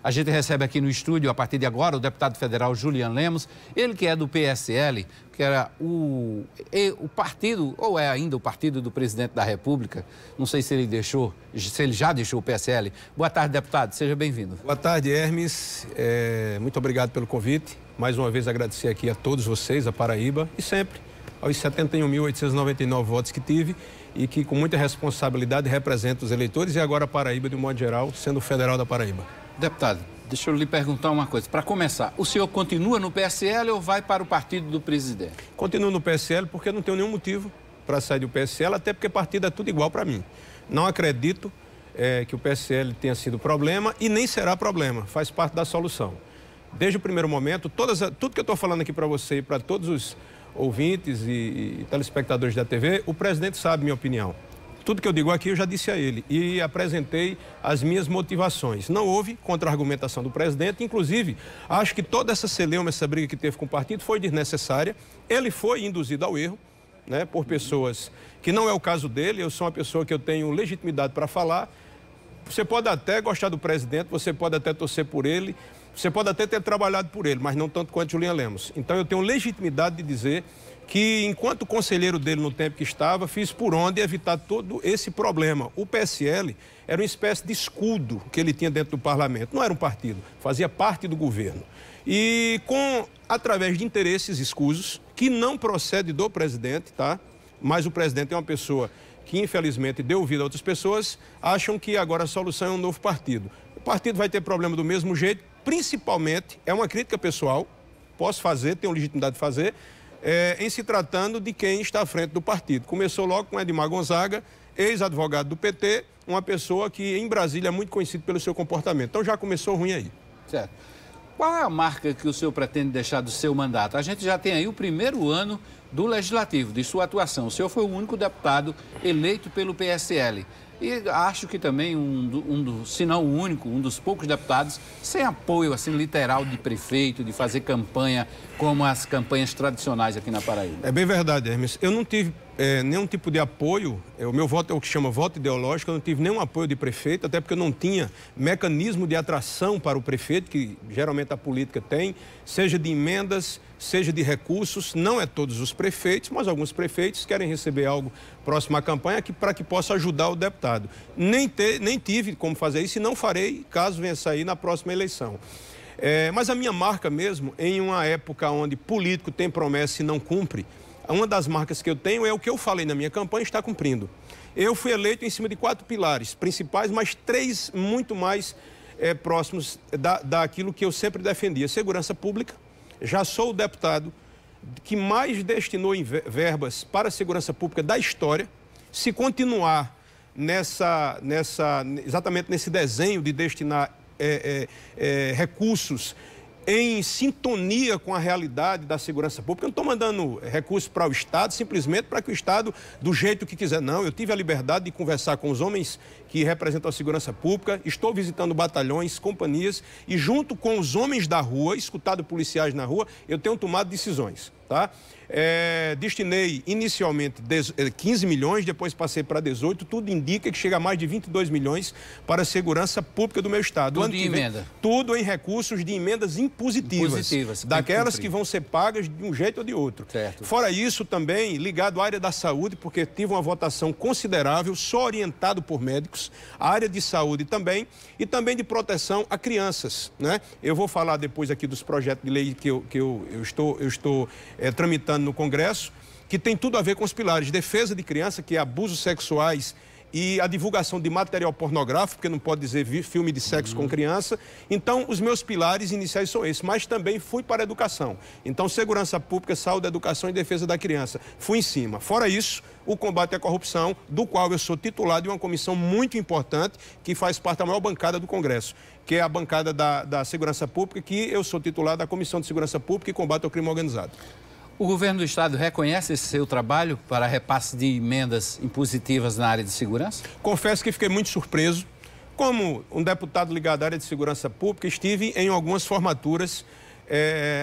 A gente recebe aqui no estúdio, a partir de agora, o deputado federal Julian Lemos, ele que é do PSL, que era o partido, ou é ainda o partido do presidente da República. Não sei se ele já deixou o PSL. Boa tarde, deputado. Seja bem-vindo. Boa tarde, Hermes. Muito obrigado pelo convite. Mais uma vez agradecer aqui a todos vocês, a Paraíba, e sempre aos 71.899 votos que tive e que com muita responsabilidade represento os eleitores e agora a Paraíba de um modo geral, sendo o federal da Paraíba. Deputado, deixa eu lhe perguntar uma coisa. Para começar, o senhor continua no PSL ou vai para o partido do presidente? Continuo no PSL porque não tenho nenhum motivo para sair do PSL, até porque partido é tudo igual para mim. Não acredito que o PSL tenha sido problema e nem será problema, faz parte da solução. Desde o primeiro momento, tudo que eu estou falando aqui para você e para todos os ouvintes e telespectadores da TV, o presidente sabe minha opinião. Tudo que eu digo aqui eu já disse a ele e apresentei as minhas motivações. Não houve contra-argumentação do presidente, inclusive acho que toda essa celeuma, essa briga que teve com o partido foi desnecessária. Ele foi induzido ao erro, né, por pessoas que não é o caso dele. Eu sou uma pessoa que eu tenho legitimidade para falar. Você pode até gostar do presidente, você pode até torcer por ele, você pode até ter trabalhado por ele, mas não tanto quanto Julian Lemos. Então eu tenho legitimidade de dizer que, enquanto conselheiro dele no tempo que estava, fiz por onde evitar todo esse problema. O PSL era uma espécie de escudo que ele tinha dentro do parlamento. Não era um partido, fazia parte do governo. E através de interesses escusos, que não procede do presidente, tá? Mas o presidente é uma pessoa que, infelizmente, deu vida a outras pessoas, acham que agora a solução é um novo partido. O partido vai ter problema do mesmo jeito, principalmente, é uma crítica pessoal, posso fazer, tenho legitimidade de fazer, em se tratando de quem está à frente do partido. Começou logo com Edmar Gonzaga, ex-advogado do PT, uma pessoa que em Brasília é muito conhecido pelo seu comportamento. Então já começou ruim aí. Certo. Qual é a marca que o senhor pretende deixar do seu mandato? A gente já tem aí o primeiro ano do Legislativo, de sua atuação. O senhor foi o único deputado eleito pelo PSL. E acho que também se não o único, um dos poucos deputados sem apoio, assim, literal de prefeito, de fazer campanha como as campanhas tradicionais aqui na Paraíba. É bem verdade, Hermes. Eu não tive nenhum tipo de apoio, o meu voto é o que chama voto ideológico, eu não tive nenhum apoio de prefeito, até porque eu não tinha mecanismo de atração para o prefeito, que geralmente a política tem, seja de emendas, seja de recursos. Não é todos os prefeitos, mas alguns prefeitos querem receber algo próximo à campanha para que possa ajudar o deputado. Nem tive como fazer isso e não farei caso venha sair na próxima eleição. Mas a minha marca mesmo, em uma época onde político tem promessa e não cumpre, uma das marcas que eu tenho é o que eu falei na minha campanha está cumprindo. Eu fui eleito em cima de 4 pilares principais, mas 3 muito mais próximos daquilo que eu sempre defendia. Segurança pública. Já sou o deputado que mais destinou verbas para a segurança pública da história. Se continuar exatamente nesse desenho de destinar recursos em sintonia com a realidade da segurança pública. Eu não estou mandando recursos para o Estado simplesmente para que o Estado, do jeito que quiser, não. Eu tive a liberdade de conversar com os homens que representam a segurança pública, estou visitando batalhões, companhias e junto com os homens da rua, escutado policiais na rua, eu tenho tomado decisões, tá? Destinei inicialmente 15 milhões, depois passei para 18, tudo indica que chega a mais de 22 milhões para a segurança pública do meu estado. Tudo em emenda? Tudo em recursos de emendas impositivas, daquelas que vão ser pagas de um jeito ou de outro. Certo. Fora isso também, ligado à área da saúde, porque tive uma votação considerável, só orientado por médicos, a área de saúde também, e também de proteção a crianças, né? Eu vou falar depois aqui dos projetos de lei que eu estou tramitando no Congresso, que tem tudo a ver com os pilares: defesa de criança, que é abusos sexuais e a divulgação de material pornográfico, porque não pode dizer filme de sexo com criança. Então, os meus pilares iniciais são esses, mas também fui para a educação. Então, segurança pública, saúde, educação e defesa da criança. Fui em cima. Fora isso, o combate à corrupção, do qual eu sou titular de uma comissão muito importante, que faz parte da maior bancada do Congresso, que é a bancada da segurança pública, que eu sou titular da Comissão de Segurança Pública e Combate ao Crime Organizado. O governo do estado reconhece esse seu trabalho para repasse de emendas impositivas na área de segurança? Confesso que fiquei muito surpreso. Como um deputado ligado à área de segurança pública, estive em algumas formaturas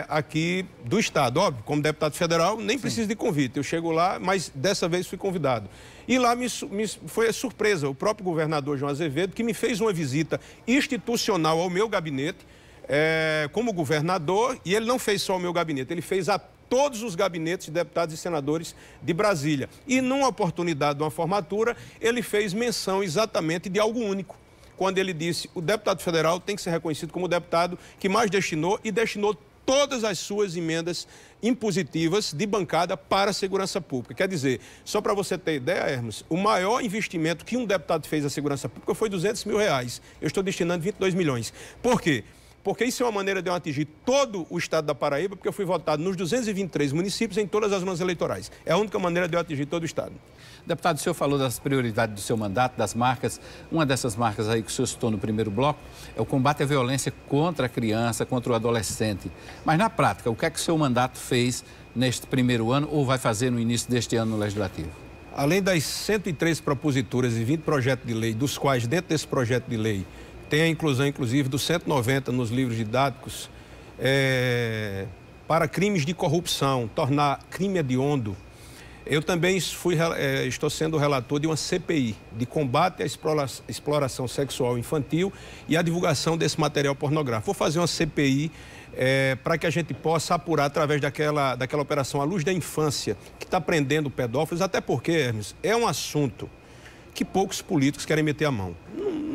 aqui do Estado. Óbvio, como deputado federal, nem preciso de convite. Eu chego lá, mas dessa vez fui convidado. E lá foi surpresa, o próprio governador João Azevedo, que me fez uma visita institucional ao meu gabinete, como governador, e ele não fez só ao meu gabinete, ele fez a todos os gabinetes de deputados e senadores de Brasília. E numa oportunidade de uma formatura, ele fez menção exatamente de algo único, quando ele disse: o deputado federal tem que ser reconhecido como o deputado que mais destinou todas as suas emendas impositivas de bancada para a segurança pública. Quer dizer, só para você ter ideia, Hermes, o maior investimento que um deputado fez à segurança pública foi R$200 mil. Eu estou destinando 22 milhões. Por quê? Porque isso é uma maneira de eu atingir todo o estado da Paraíba, porque eu fui votado nos 223 municípios em todas as zonas eleitorais. É a única maneira de eu atingir todo o estado. Deputado, o senhor falou das prioridades do seu mandato, das marcas. Uma dessas marcas aí que o senhor citou no primeiro bloco é o combate à violência contra a criança, contra o adolescente. Mas na prática, o que é que o seu mandato fez neste primeiro ano ou vai fazer no início deste ano no Legislativo? Além das 103 proposituras e 20 projetos de lei, dos quais dentro desse projeto de lei tem a inclusão, inclusive, dos 190 nos livros didáticos para crimes de corrupção, tornar crime hediondo. Eu também estou sendo relator de uma CPI, de combate à exploração sexual infantil e à divulgação desse material pornográfico. Vou fazer uma CPI para que a gente possa apurar através daquela operação à luz da infância, que está prendendo pedófilos, até porque, Hermes, é um assunto que poucos políticos querem meter a mão.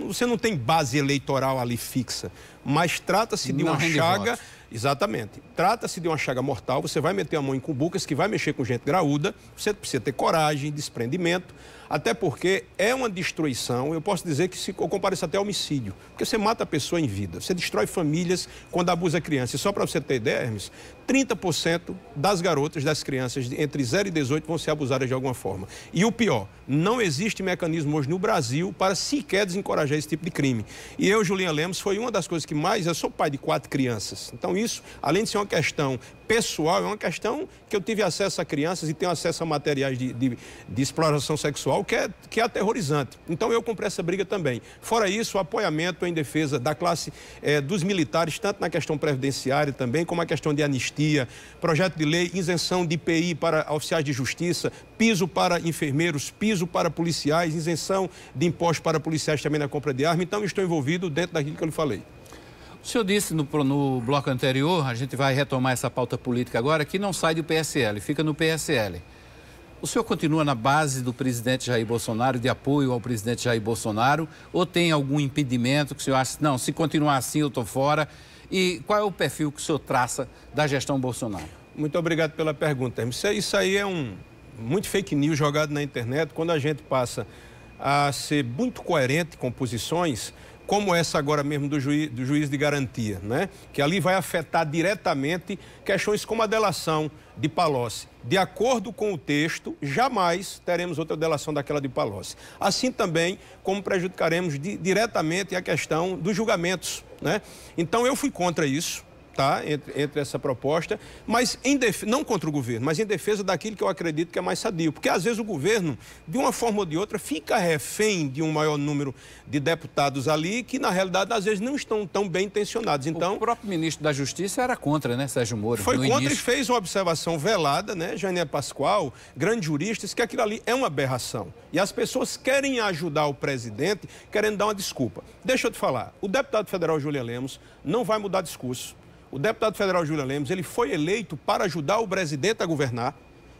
Você não tem base eleitoral ali fixa, mas trata-se de uma chaga. Exatamente. Trata-se de uma chaga mortal. Você vai meter a mão em cumbucas, que vai mexer com gente graúda. Você precisa ter coragem, desprendimento, até porque é uma destruição. Eu posso dizer que eu comparo isso até a homicídio, porque você mata a pessoa em vida, você destrói famílias quando abusa a criança. E só para você ter ideia, Hermes, 30% das garotas, das crianças entre 0 e 18 vão ser abusadas de alguma forma. E o pior, não existe mecanismo hoje no Brasil para sequer desencorajar esse tipo de crime. E eu, Julinha Lemos, foi uma das coisas que mais... Eu sou pai de 4 crianças, então isso, além de ser uma questão pessoal, é uma questão que eu tive acesso a crianças e tenho acesso a materiais de exploração sexual que é aterrorizante. Então eu comprei essa briga também. Fora isso, o apoiamento em defesa da classe dos militares, tanto na questão previdenciária também, como a questão de anistia, projeto de lei, isenção de IPI para oficiais de justiça, piso para enfermeiros, piso para policiais, isenção de impostos para policiais também na compra de arma. Então estou envolvido dentro daquilo que eu lhe falei. O senhor disse no bloco anterior, a gente vai retomar essa pauta política agora, que não sai do PSL, fica no PSL. O senhor continua na base do presidente Jair Bolsonaro, de apoio ao presidente Jair Bolsonaro, ou tem algum impedimento que o senhor acha, não, se continuar assim eu estou fora? E qual é o perfil que o senhor traça da gestão Bolsonaro? Muito obrigado pela pergunta, Hermes. Isso aí é muito fake news jogado na internet. Quando a gente passa a ser muito coerente com posições, como essa agora mesmo do juiz de garantia, né? Que ali vai afetar diretamente questões como a delação de Palocci. De acordo com o texto, jamais teremos outra delação daquela de Palocci. Assim também como prejudicaremos diretamente a questão dos julgamentos, né? Então eu fui contra isso. Tá, entre essa proposta, mas não contra o governo, mas em defesa daquilo que eu acredito que é mais sadio. Porque às vezes o governo, de uma forma ou de outra, fica refém de um maior número de deputados ali que, na realidade, às vezes não estão tão bem intencionados. Então, o próprio ministro da Justiça era contra, né, Sérgio Moro? Foi contra início. E fez uma observação velada, né, Jânia Pascoal, grandes juristas, que aquilo ali é uma aberração. E as pessoas querem ajudar o presidente, querendo dar uma desculpa. Deixa eu te falar, o deputado federal Julian Lemos não vai mudar discurso. O deputado federal Julian Lemos, ele foi eleito para ajudar o presidente a governar.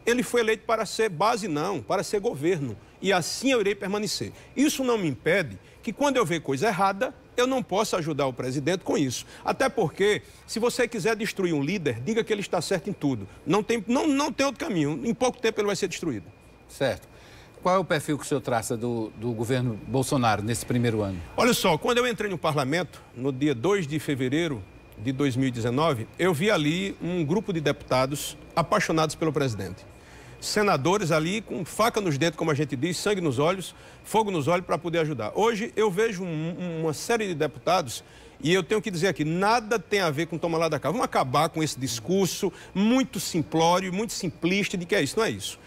Ele foi eleito para ser base, não, para ser governo. E assim eu irei permanecer. Isso não me impede que, quando eu ver coisa errada, eu não possa ajudar o presidente com isso. Até porque, se você quiser destruir um líder, diga que ele está certo em tudo. Não tem outro caminho. Em pouco tempo ele vai ser destruído. Certo. Qual é o perfil que o senhor traça do governo Bolsonaro nesse primeiro ano? Olha só, quando eu entrei no parlamento, no dia 2 de fevereiro de 2019, eu vi ali um grupo de deputados apaixonados pelo presidente. Senadores ali com faca nos dentes, como a gente diz, sangue nos olhos, fogo nos olhos para poder ajudar. Hoje eu vejo uma série de deputados e eu tenho que dizer aqui, nada tem a ver com toma lá da cá. Vamos acabar com esse discurso muito simplório, muito simplista de que é isso, não é isso.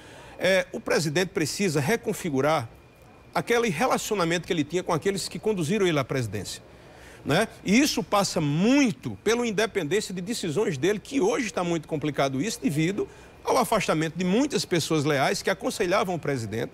O presidente precisa reconfigurar aquele relacionamento que ele tinha com aqueles que conduziram ele à presidência. né? E isso passa muito pela independência de decisões dele, que hoje está muito complicado isso devido ao afastamento de muitas pessoas leais que aconselhavam o presidente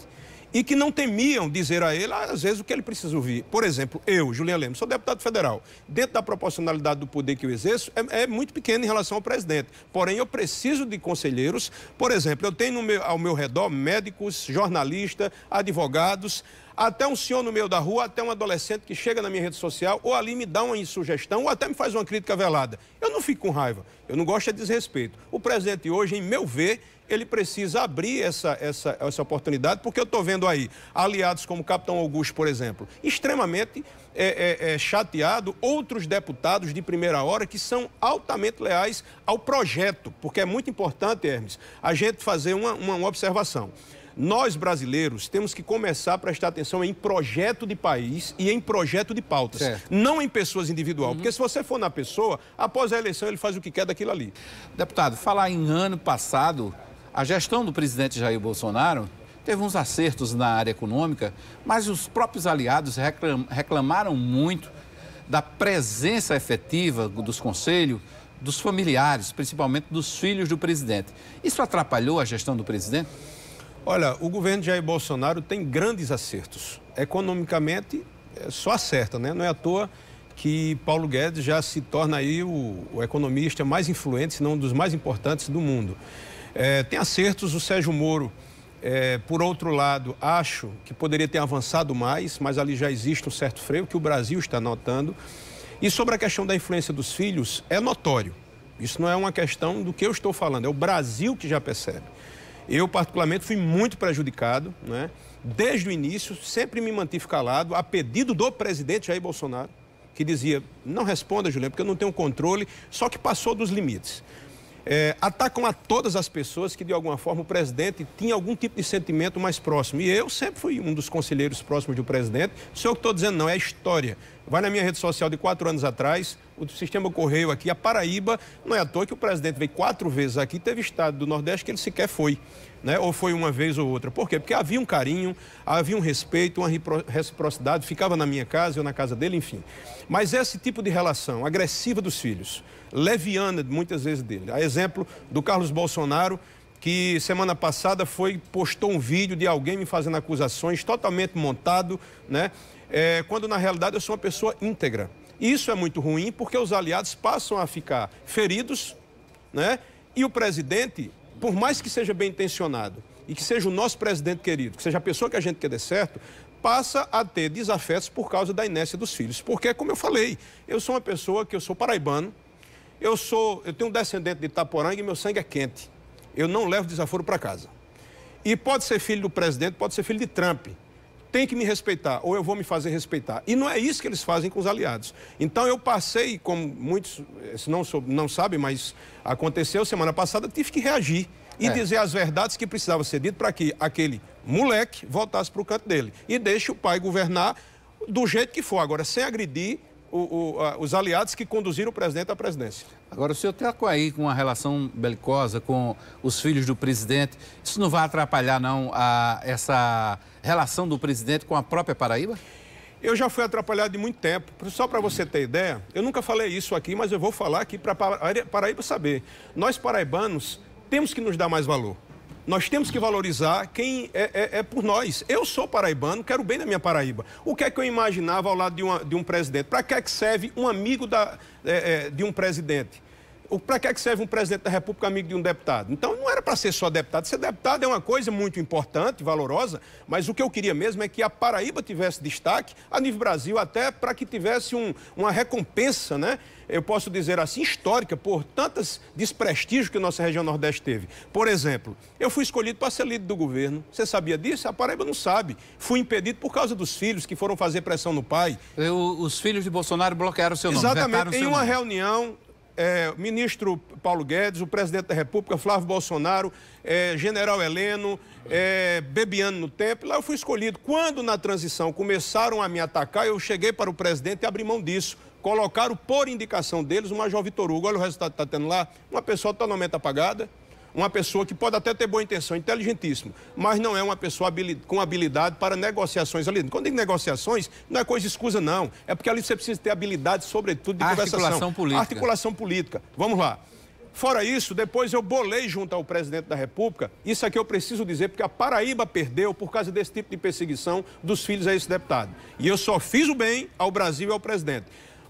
e que não temiam dizer a ele, às vezes, o que ele precisa ouvir. Por exemplo, eu, Julian Lemos, sou deputado federal. Dentro da proporcionalidade do poder que eu exerço, é muito pequeno em relação ao presidente. Porém, eu preciso de conselheiros. Por exemplo, eu tenho ao meu redor médicos, jornalistas, advogados, até um senhor no meio da rua, até um adolescente que chega na minha rede social, ou ali me dá uma sugestão, ou até me faz uma crítica velada. Eu não fico com raiva, eu não gosto de desrespeito. O presidente hoje, em meu ver, ele precisa abrir essa oportunidade, porque eu estou vendo aí aliados como o Capitão Augusto, por exemplo, extremamente chateado, outros deputados de primeira hora que são altamente leais ao projeto, porque é muito importante, Hermes, a gente fazer uma observação. Nós, brasileiros, temos que começar a prestar atenção em projeto de país e em projeto de pautas, não em pessoas individual. Porque se você for na pessoa, após a eleição ele faz o que quer daquilo ali. Deputado, falar em ano passado, a gestão do presidente Jair Bolsonaro teve uns acertos na área econômica, mas os próprios aliados reclamaram muito da presença efetiva dos conselhos, dos familiares, principalmente dos filhos do presidente. Isso atrapalhou a gestão do presidente? Olha, o governo de Jair Bolsonaro tem grandes acertos. Economicamente, só acerta, né? Não é à toa que Paulo Guedes já se torna aí o economista mais influente, se não um dos mais importantes do mundo. Tem acertos, o Sérgio Moro, por outro lado, acho que poderia ter avançado mais, mas ali já existe um certo freio que o Brasil está notando. E sobre a questão da influência dos filhos, é notório. Isso não é uma questão do que eu estou falando, é o Brasil que já percebe. Eu, particularmente, fui muito prejudicado, né? Desde o início, sempre me mantive calado, a pedido do presidente Jair Bolsonaro, que dizia, não responda, Juliano, porque eu não tenho controle, só que passou dos limites. Atacam a todas as pessoas que, de alguma forma, o presidente tinha algum tipo de sentimento mais próximo. E eu sempre fui um dos conselheiros próximos do presidente. Isso é o que estou dizendo, não, é história. Vai na minha rede social de 4 anos atrás, o sistema Correio aqui, a Paraíba, não é à toa que o presidente veio 4 vezes aqui, teve estado do Nordeste que ele sequer foi, né? Ou foi uma vez ou outra. Por quê? Porque havia um carinho, havia um respeito, uma reciprocidade, ficava na minha casa, eu na casa dele, enfim. Mas esse tipo de relação agressiva dos filhos, leviana muitas vezes dele, a exemplo do Carlos Bolsonaro, que semana passada postou um vídeo de alguém me fazendo acusações totalmente montado, né? Quando na realidade eu sou uma pessoa íntegra. Isso é muito ruim porque os aliados passam a ficar feridos, né? E o presidente, por mais que seja bem intencionado e que seja o nosso presidente querido, que seja a pessoa que a gente quer dar certo, passa a ter desafetos por causa da inércia dos filhos. Porque, como eu falei, eu sou uma pessoa que eu sou paraibano, eu tenho um descendente de Itaporanga e meu sangue é quente. Eu não levo desaforo para casa. E pode ser filho do presidente, pode ser filho de Trump. Tem que me respeitar, ou eu vou me fazer respeitar. E não é isso que eles fazem com os aliados. Então eu passei, como muitos não sabem, mas aconteceu semana passada, tive que reagir e dizer as verdades que precisavam ser ditas para que aquele moleque voltasse para o canto dele. E deixe o pai governar do jeito que for, agora sem agredir os aliados que conduziram o presidente à presidência. Agora, o senhor está aí com uma relação belicosa com os filhos do presidente. Isso não vai atrapalhar, não, essa relação do presidente com a própria Paraíba? Eu já fui atrapalhado de muito tempo. Só para você ter ideia, eu nunca falei isso aqui, mas eu vou falar aqui para a Paraíba saber. Nós, paraibanos, temos que nos dar mais valor. Nós temos que valorizar quem é por nós. Eu sou paraibano, quero bem da minha Paraíba. O que é que eu imaginava ao lado de um presidente? Para que é que serve um amigo de um presidente? Para que é que serve um presidente da República amigo de um deputado? Então, não era para ser só deputado. Ser deputado é uma coisa muito importante, valorosa, mas o que eu queria mesmo é que a Paraíba tivesse destaque a nível Brasil, até para que tivesse uma recompensa, né? Eu posso dizer assim, histórica, por tantos desprestígios que a nossa região Nordeste teve. Por exemplo, eu fui escolhido para ser líder do governo. Você sabia disso? A Paraíba não sabe. Fui impedido por causa dos filhos que foram fazer pressão no pai. Os filhos de Bolsonaro bloquearam o seu nome. Exatamente. Em uma reunião, o ministro Paulo Guedes, o presidente da República, Flávio Bolsonaro, general Heleno, Bebiano no tempo, lá eu fui escolhido. Quando na transição começaram a me atacar, eu cheguei para o presidente e abri mão disso. Colocaram, por indicação deles, o Major Vitor Hugo. Olha o resultado que está tendo lá. Uma pessoa totalmente apagada, uma pessoa que pode até ter boa intenção, inteligentíssimo, mas não é uma pessoa com habilidade para negociações ali. Quando digo negociações, não é coisa escusa, não. É porque ali você precisa ter habilidade, sobretudo, de conversação. Articulação política. Articulação política. Vamos lá. Fora isso, depois eu bolei junto ao presidente da República, isso aqui eu preciso dizer, porque a Paraíba perdeu por causa desse tipo de perseguição dos filhos a esse deputado. E eu só fiz o bem ao Brasil e ao presidente.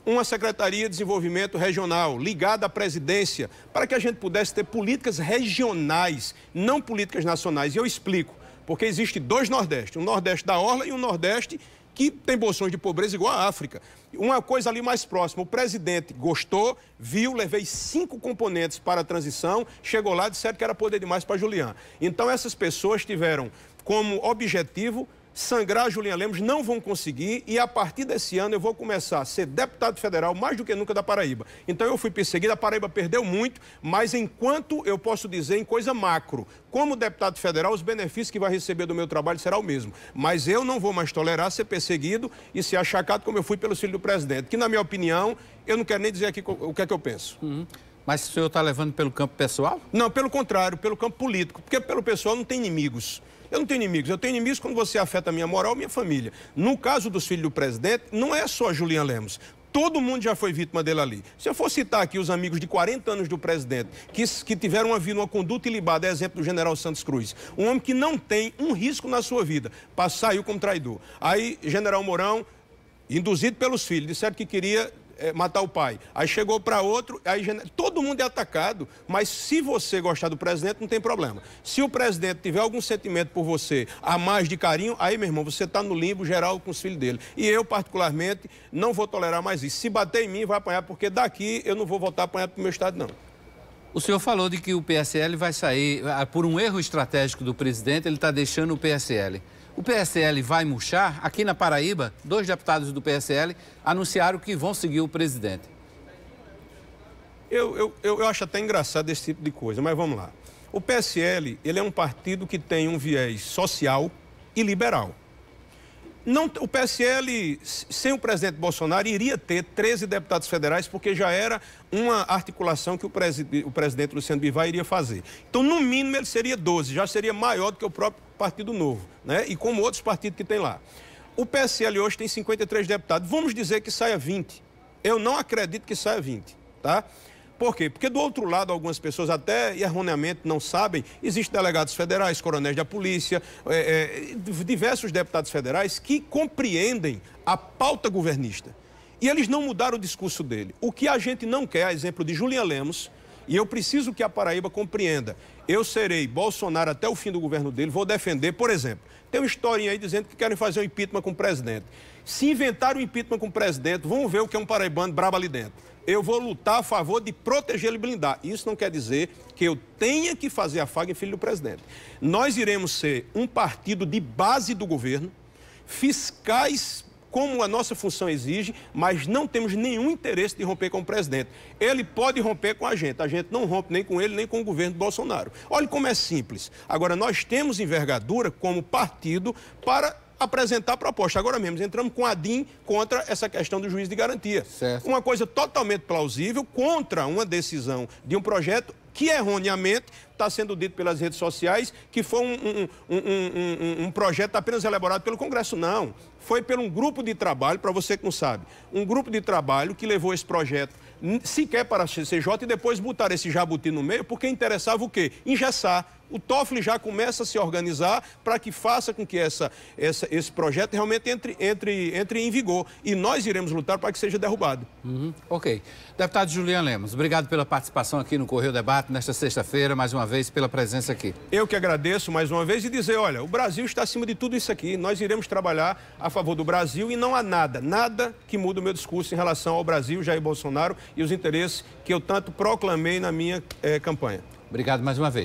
Uma Secretaria de Desenvolvimento Regional ligada à presidência, para que a gente pudesse ter políticas regionais, não políticas nacionais. E eu explico, porque existe dois Nordestes, um Nordeste da Orla e um Nordeste que tem bolsões de pobreza igual à África. Uma coisa ali mais próxima, o presidente gostou, viu, levei 5 componentes para a transição, chegou lá e disseram que era poder demais para Julian. Então essas pessoas tiveram como objetivo sangrar Julian Lemos, não vão conseguir, e a partir desse ano eu vou começar a ser deputado federal mais do que nunca da Paraíba. Então eu fui perseguido, a Paraíba perdeu muito, mas enquanto eu posso dizer em coisa macro, como deputado federal, os benefícios que vai receber do meu trabalho será o mesmo. Mas eu não vou mais tolerar ser perseguido e ser achacado como eu fui pelo filho do presidente, que na minha opinião, eu não quero nem dizer aqui o que é que eu penso. Mas o senhor está levando pelo campo pessoal? Não, pelo contrário, pelo campo político, porque pelo pessoal não tem inimigos. Eu não tenho inimigos, eu tenho inimigos quando você afeta a minha moral e minha família. No caso dos filhos do presidente, não é só Julian Lemos. Todo mundo já foi vítima dele ali. Se eu for citar aqui os amigos de 40 anos do presidente, que tiveram uma conduta ilibada, é exemplo do general Santos Cruz. Um homem que não tem um risco na sua vida, saiu como traidor. Aí, general Mourão, induzido pelos filhos, disseram que queria matar o pai. Aí chegou para outro, aí todo mundo é atacado, mas se você gostar do presidente, não tem problema. Se o presidente tiver algum sentimento por você, a mais de carinho, aí, meu irmão, você está no limbo geral com os filhos dele. E eu, particularmente, não vou tolerar mais isso. Se bater em mim, vai apanhar, porque daqui eu não vou voltar a apanhar para o meu estado, não. O senhor falou de que o PSL vai sair, por um erro estratégico do presidente, ele está deixando o PSL. O PSL vai murchar? Aqui na Paraíba, 2 deputados do PSL anunciaram que vão seguir o presidente. Eu acho até engraçado esse tipo de coisa, mas vamos lá. O PSL, ele é um partido que tem um viés social e liberal. Não, o PSL, sem o presidente Bolsonaro, iria ter 13 deputados federais, porque já era uma articulação que o presidente Luciano Bivar iria fazer. Então, no mínimo, ele seria 12, já seria maior do que o próprio Partido Novo, né? E como outros partidos que tem lá. O PSL hoje tem 53 deputados, vamos dizer que saia 20. Eu não acredito que saia 20, tá? Por quê? Porque do outro lado, algumas pessoas até erroneamente não sabem, existem delegados federais, coronéis da polícia, diversos deputados federais que compreendem a pauta governista. E eles não mudaram o discurso dele. O que a gente não quer, a exemplo de Julian Lemos, e eu preciso que a Paraíba compreenda, eu serei Bolsonaro até o fim do governo dele, vou defender, por exemplo, tem uma historinha aí dizendo que querem fazer um impeachment com o presidente. Se inventarem um impeachment com o presidente, vamos ver o que é um paraibano brabo ali dentro. Eu vou lutar a favor de protegê-lo e blindar. Isso não quer dizer que eu tenha que fazer afago em filho do presidente. Nós iremos ser um partido de base do governo, fiscais como a nossa função exige, mas não temos nenhum interesse de romper com o presidente. Ele pode romper com a gente não rompe nem com ele, nem com o governo de Bolsonaro. Olha como é simples. Agora, nós temos envergadura como partido para apresentar proposta. Agora mesmo, entramos com a DIN contra essa questão do juiz de garantia. Certo. Uma coisa totalmente plausível contra uma decisão de um projeto que erroneamente está sendo dito pelas redes sociais que foi um projeto apenas elaborado pelo Congresso. Não, foi por um grupo de trabalho, para você que não sabe, um grupo de trabalho que levou esse projeto sequer para a CCJ e depois botar esse jabuti no meio, porque interessava o quê? Engessar. O Toffoli já começa a se organizar para que faça com que esse projeto realmente entre em vigor. E nós iremos lutar para que seja derrubado. Ok. Deputado Julian Lemos, obrigado pela participação aqui no Correio Debate nesta sexta-feira, mais uma vez pela presença aqui. Eu que agradeço mais uma vez e dizer, olha, o Brasil está acima de tudo isso aqui. Nós iremos trabalhar a favor do Brasil e não há nada que mude o meu discurso em relação ao Brasil, Jair Bolsonaro e os interesses que eu tanto proclamei na minha campanha. Obrigado mais uma vez.